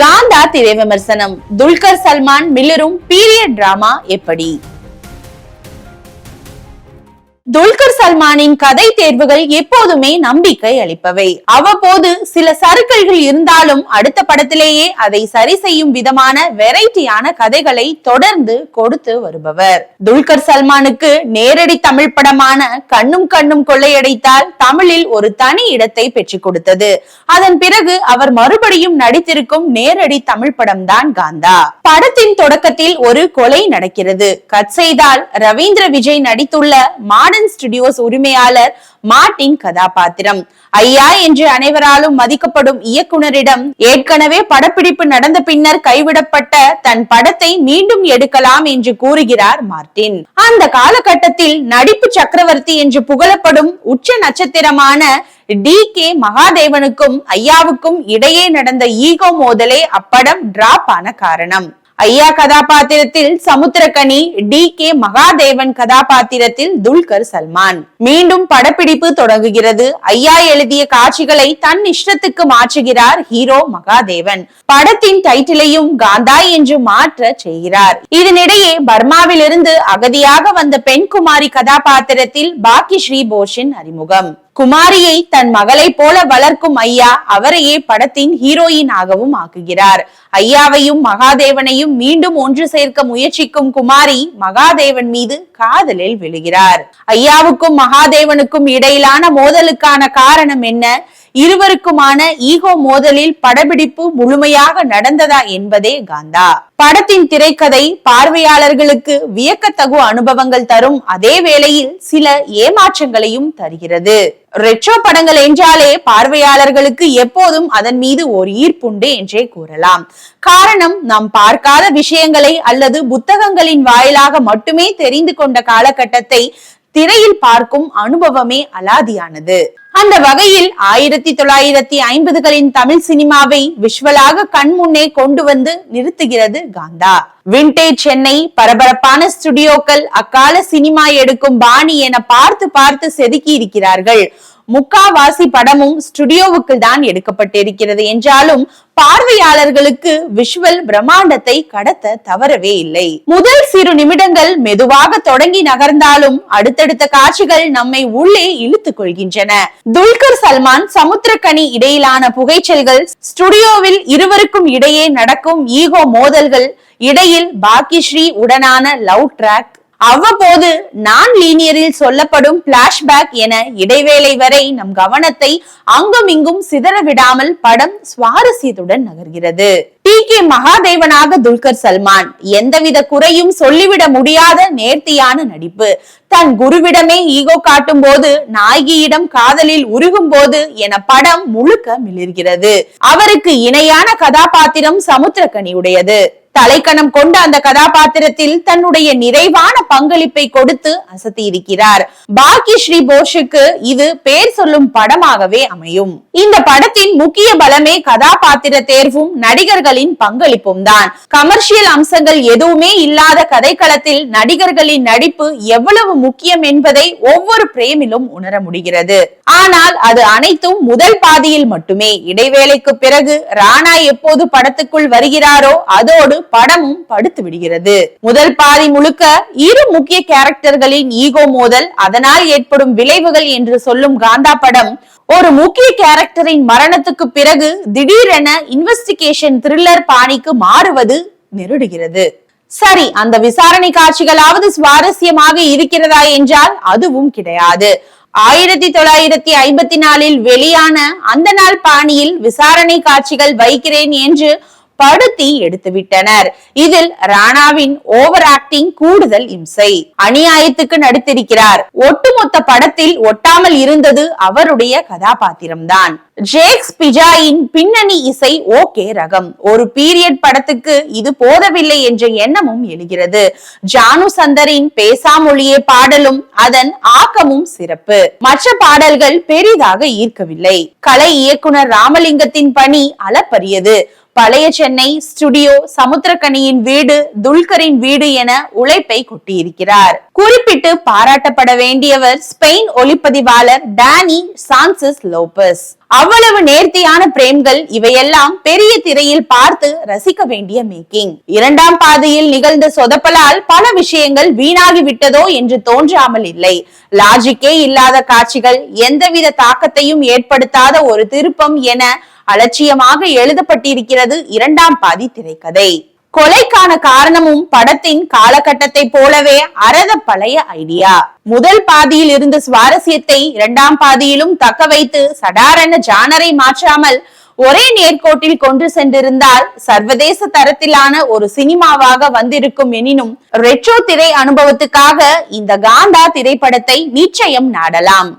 காந்தா திரை விமர்சனம். Dulquer Salman மில்லரும் period drama எப்படி? துல்கர் சல்மானின் கதை தேர்வுகள் எப்போதுமே நம்பிக்கை அளிப்பவை. அவ்வப்போது சில சறுக்கல்கள் இருந்தாலும் அடுத்த படத்திலேயே அதை சரி செய்யும் விதமான வெரைட்டியான கதைகளை தொடர்ந்து கொடுத்து வருபவர். துல்கர் சல்மானுக்கு நேரடி தமிழ் படமான கண்ணும் கண்ணும் கொள்ளையடைத்தால் தமிழில் ஒரு தனி இடத்தை பெற்றுக் கொடுத்தது. அதன் பிறகு அவர் மறுபடியும் நடித்திருக்கும் நேரடி தமிழ் படம் தான் காந்தா. படத்தின் தொடக்கத்தில் ஒரு கொலை நடக்கிறது. கட் செய்தால் ரவீந்திர விஜய் நடித்துள்ள மாடர்ன் ஸ்டுடியோஸ் உரிமையாளர் மார்ட்டின் கதாபாத்திரம். ஐயா என்று அனைவராலும் மதிக்கப்படும் இயக்குனரிடம் ஏற்கனவே படப்பிடிப்பு நடந்த பின்னர் கைவிடப்பட்ட தன் படத்தை மீண்டும் எடுக்கலாம் என்று கூறுகிறார் மார்ட்டின். அந்த காலகட்டத்தில் நடிப்பு சக்கரவர்த்தி என்று புகழப்படும் உச்ச நட்சத்திரமான டி.கே. மகாதேவனுக்கும் ஐயாவுக்கும் இடையே நடந்த ஈகோ மோதலே அப்படம் டிராப் ஆன காரணம். ஐயா கதாபாத்திரத்தில் சமுத்திரக்கனி, டி.கே. மகாதேவன் கதாபாத்திரத்தில் துல்கர் சல்மான். மீண்டும் படப்பிடிப்பு தொடங்குகிறது. ஐயா எழுதிய காட்சிகளை தன் இஷ்டத்துக்கு மாற்றுகிறார் ஹீரோ மகாதேவன். படத்தின் டைட்டிலையும் காந்தா என்று மாற்ற செய்கிறார். இதனிடையே பர்மாவிலிருந்து அகதியாக வந்த பெண் குமாரி கதாபாத்திரத்தில் பாக்கிஸ்ரீ போஷின் அறிமுகம். குமாரியை தன் மகளை போல வளர்க்கும் ஐயா அவரையே படத்தின் ஹீரோயின் ஆகவும் ஆக்குகிறார். ஐயாவையும் மகாதேவனையும் மீண்டும் ஒன்று சேர்க்க முயற்சிக்கும் குமாரி மகாதேவன் மீது காதலில் விழுகிறார். ஐயாவுக்கும் மகாதேவனுக்கும் இடையிலான மோதலுக்கான காரணம் என்ன? இருவருக்குமான ஈகோ மோதலில் படப்பிடிப்பு முழுமையாக நடந்ததா என்பதே காந்தா. படத்தின் திரைக்கதை பார்வையாளர்களுக்கு வியக்கத்தகு அனுபவங்கள் தரும் அதே வேளையில் சில ஏமாற்றங்களையும் தருகிறது. ரெட்ரோ படங்கள் என்றாலே பார்வையாளர்களுக்கு எப்போதும் அதன் மீது ஒரு ஈர்ப்புண்டு என்றே கூறலாம். காரணம், நாம் பார்க்காத விஷயங்களை அல்லது புத்தகங்களின் வாயிலாக மட்டுமே தெரிந்து கொண்ட காலகட்டத்தை திரையில் பார்க்கும் அனுபவமே அலாதியானது. அந்த வகையில் 1950களின் தமிழ் சினிமாவை விஷுவலாக கண் முன்னே கொண்டு வந்து நிறுத்துகிறது காந்தா. விண்டேஜ் சென்னை, பரபரப்பான ஸ்டுடியோக்கள், அக்கால சினிமா எடுக்கும் பாணி என பார்த்து பார்த்து செதுக்கி இருக்கிறார்கள். முக்காவாசி படமும் ஸ்டுடியோவுக்கு தான் எடுக்கப்பட்டிருக்கிறது என்றாலும் பார்வையாளர்களுக்கு விஷுவல் பிரம்மாண்டத்தை கடத்த தவறவே இல்லை. முதல் சிறு நிமிடங்கள் மெதுவாக தொடங்கி நகர்ந்தாலும் அடுத்தடுத்த காட்சிகள் நம்மை உள்ளே இழுத்துக் கொள்கின்றன. துல்கர் சல்மான் சமுத்திரக்கனி இடையிலான புகைச்சல்கள், ஸ்டுடியோவில் இருவருக்கும் இடையே நடக்கும் ஈகோ மோதல்கள், இடையில் பாக்கிஸ்ரீ உடனான லவ் ட்ராக், அவ்வப்போது நான் லீனியரில் சொல்லப்படும் பிளாஷ்பேக் என இடைவேளை வரை நம் கவனத்தை அங்கும் இங்கும் சிதற விடாமல் படம் சுவாரஸ்யத்துடன் நகர்கிறது. டி.கே. மகாதேவனாக துல்கர் சல்மான் எந்தவித குறையும் சொல்லிவிட முடியாத நேர்த்தியான நடிப்பு. தன் குருவிடமே ஈகோ காட்டும் போது, நாயகியிடம் காதலில் உருகும் போது என படம் முழுக்க மிளிர்கிறது. அவருக்கு இணையான கதாபாத்திரம் சமுத்திரக்கனி உடையது. தலைக்கணம் கொண்ட அந்த கதாபாத்திரத்தில் தன்னுடைய நிறைவான பங்களிப்பை கொடுத்து அசத்தி இருக்கிறார். பாக்கிஸ்ரீ போஷுக்கு இது பேர் சொல்லும் படமாகவே அமையும். இந்த படத்தின் முக்கிய பலமே கதாபாத்திர தேர்வும் நடிகர்களின் பங்களிப்பும் தான். கமர்ஷியல் அம்சங்கள் எதுவுமே இல்லாத கதைக்களத்தில் நடிகர்களின் நடிப்பு எவ்வளவு முக்கியம் என்பதை ஒவ்வொரு பிரேமிலும் உணர முடிகிறது. ஆனால் அது அனைத்தும் முதல் பாதியில் மட்டுமே. இடைவேளைக்கு பிறகு ராணா எப்போது படத்துக்குள் வருகிறாரோ அதோடு படமும் படுத்து விடுகிறது. முதல் பாதி முழுக்க இரு முக்கிய கேரக்டர்களின் ஈகோ மோதல், அதனால் ஏற்படும் விளைவுகள் என்று சொல்லும் காந்தா படம் ஒரு முக்கிய கேரக்டரின் மரணத்துக்கு பிறகு திடீரென இன்வெஸ்டிகேஷன் த்ரில்லர் பாணிக்கு மாறுவது நெருடுகிறது. சரி, அந்த விசாரணை காட்சிகளாவது சுவாரஸ்யமாக இருக்கிறதா என்றால் அதுவும் கிடையாது. 1954 வெளியான அந்த நாள் பாணியில் விசாரணை காட்சிகள் வைக்கிறேன் என்று படுத்தி எடுத்துவிட்டனர். இதில் ராணாவின் ஓவர் ஆக்டிங் கூடுதல் இம்சை. அநியாயத்துக்கு நடித்திருக்கிறார். ஒட்டுமொத்த படத்தில் ஒட்டாமல் இருந்தது அவருடைய கதாபாத்திரம்தான். ஜேக்ஸ் பிஜாயின் பின்னணி இசை ஓகே ரகம். ஒரு பீரியட் படத்துக்கு இது போதவில்லை என்ற எண்ணமும் எழுகிறது. ஜானு சந்தரின் பேசாமொழியே பாடலும் அதன் ஆக்கமும் சிறப்பு. மற்ற பாடல்கள் பெரிதாக ஈர்க்கவில்லை. கலை இயக்குனர் ராமலிங்கத்தின் பணி அளப்பரியது. பழைய சென்னை, ஸ்டுடியோ, சமுத்திரக்கனியின் வீடு, துல்கரின் வீடு என உழைப்பை கொட்டியிருக்கிறார். குறிப்பிட்டு பாராட்டப்பட வேண்டியவர் ஸ்பெயின் ஒளிப்பதிவாளர் டானி சான்சஸ் லோபஸ். அவ்வளவு நேர்த்தியான பிரேம்கள், இவையெல்லாம் பெரிய திரையில் பார்த்து ரசிக்க வேண்டிய மேக்கிங். இரண்டாம் பாதியில் நிகழ்ந்த சொதப்பலால் பல விஷயங்கள் வீணாகி விட்டதோ என்று தோன்றாமல் இல்லை. லாஜிக்கே இல்லாத காட்சிகள், எந்தவித தாக்கத்தையும் ஏற்படுத்தாத ஒரு திருப்பம் என அலட்சியமாக எழுதப்பட்டிருக்கிறது இரண்டாம் பாதி திரைக்கதை. கொலைக்கான காரணமும் படத்தின் காலகட்டத்தை போலவே அறத பழைய ஐடியா. முதல் பாதியில் இருந்த சுவாரஸ்யத்தை இரண்டாம் பாதியிலும் தக்க வைத்து சடாரென ஜானரை மாற்றாமல் ஒரே நேர்கோட்டில் கொண்டு சென்றிருந்தால் சர்வதேச தரத்திலான ஒரு சினிமாவாக வந்திருக்கும். எனினும் ரெட்ரோ திரை அனுபவத்துக்காக இந்த காந்தா திரைப்படத்தை நிச்சயம் நாடலாம்.